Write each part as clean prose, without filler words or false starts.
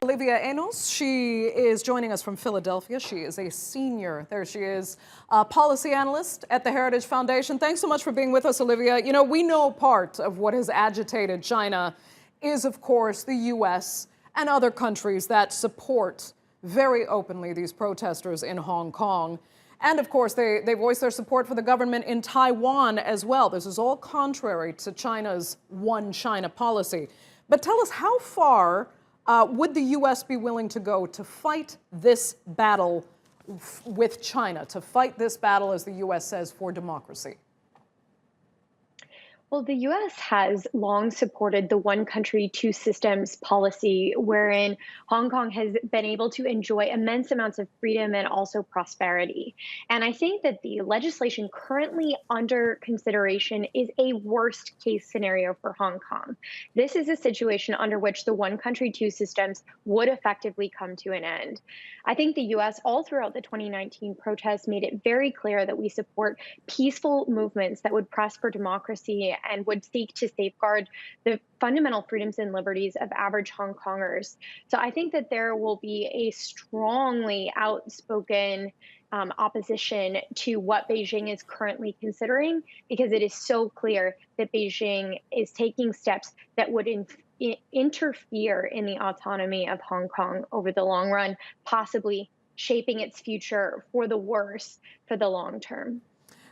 Olivia Enos, she is joining us from Philadelphia. She is a senior, there she is, policy analyst at the Heritage Foundation. Thanks so much for being with us, Olivia. You know, we know part of what has agitated China is, of course, the U.S. and other countries that support very openly these protesters in Hong Kong. And, of course, they voice their support for the government in Taiwan as well. This is all contrary to China's one China policy. But tell us, how far would the U.S. be willing to go to fight this battle with China, to fight this battle, as the U.S. says, for democracy? Well, the U.S. has long supported the one country, two systems policy, wherein Hong Kong has been able to enjoy immense amounts of freedom and also prosperity. And I think that the legislation currently under consideration is a worst case scenario for Hong Kong. This is a situation under which the one country, two systems would effectively come to an end. I think the U.S. all throughout the 2019 protests made it very clear that we support peaceful movements that would press for democracy and would seek to safeguard the fundamental freedoms and liberties of average Hong Kongers. So I think that there will be a strongly outspoken opposition to what Beijing is currently considering, because it is so clear that Beijing is taking steps that would interfere in the autonomy of Hong Kong over the long run, possibly shaping its future for the worse for the long term.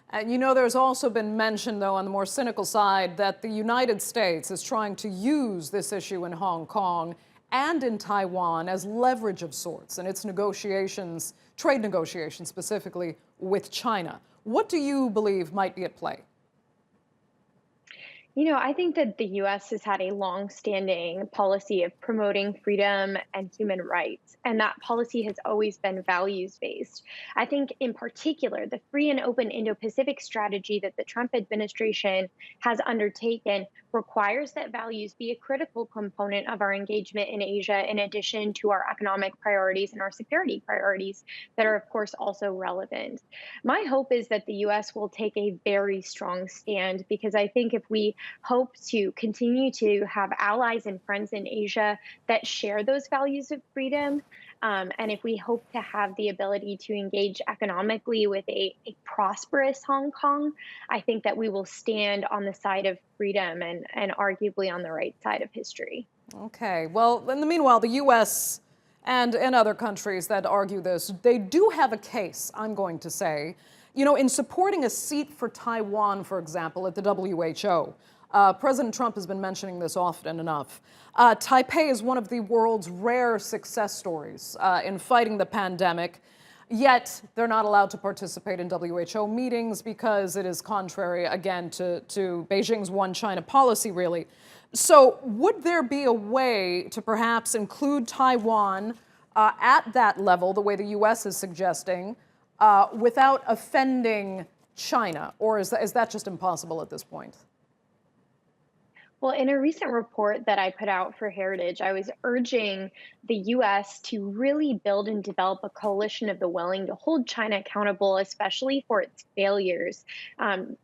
And you know, there's also been mention, though, on the more cynical side, that the United States is trying to use this issue in Hong Kong and in Taiwan as leverage of sorts in its negotiations, trade negotiations specifically, with China. What do you believe might be at play? You know, I think that the US has had a long-standing policy of promoting freedom and human rights, and that policy has always been values-based. I think in particular, the free and open Indo-Pacific strategy that the Trump administration has undertaken requires that values be a critical component of our engagement in Asia, in addition to our economic priorities and our security priorities that are, of course, also relevant. My hope is that the US will take a very strong stand, because I think if we hope to continue to have allies and friends in Asia that share those values of freedom, and if we hope to have the ability to engage economically with a prosperous Hong Kong, I think that we will stand on the side of freedom and arguably on the right side of history. Okay. Well, in the meanwhile, the U.S. and other countries that argue this, they do have a case, I'm going to say, you know, in supporting a seat for Taiwan, for example, at the WHO. President Trump has been mentioning this often enough. Taipei is one of the world's rare success stories in fighting the pandemic, yet they're not allowed to participate in WHO meetings because it is contrary, again, to Beijing's one China policy, really. So would there be a way to perhaps include Taiwan at that level, the way the U.S. is suggesting, without offending China? Or is that just impossible at this point? Well, in a recent report that I put out for Heritage, I was urging the US to really build and develop a coalition of the willing to hold China accountable, especially for its failures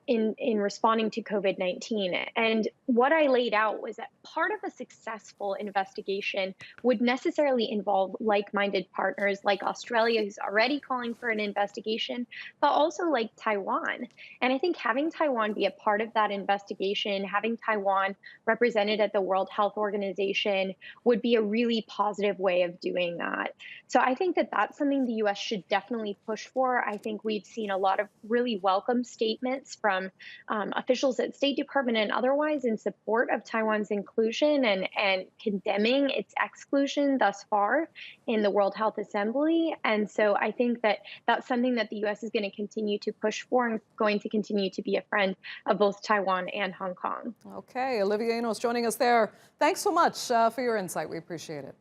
in responding to COVID-19. And what I laid out was that part of a successful investigation would necessarily involve like-minded partners like Australia, who's already calling for an investigation, but also like Taiwan. And I think having Taiwan be a part of that investigation, having Taiwan represented at the World Health Organization, would be a really positive way of doing that. So I think that that's something the US should definitely push for. I think we've seen a lot of really welcome statements from officials at State Department and otherwise in support of Taiwan's inclusion and condemning its exclusion thus far in the World Health Assembly. And so I think that that's something that the US is going to continue to push for and going to continue to be a friend of both Taiwan and Hong Kong. Okay, Olivia Enos joining us there. Thanks so much for your insight. We appreciate it.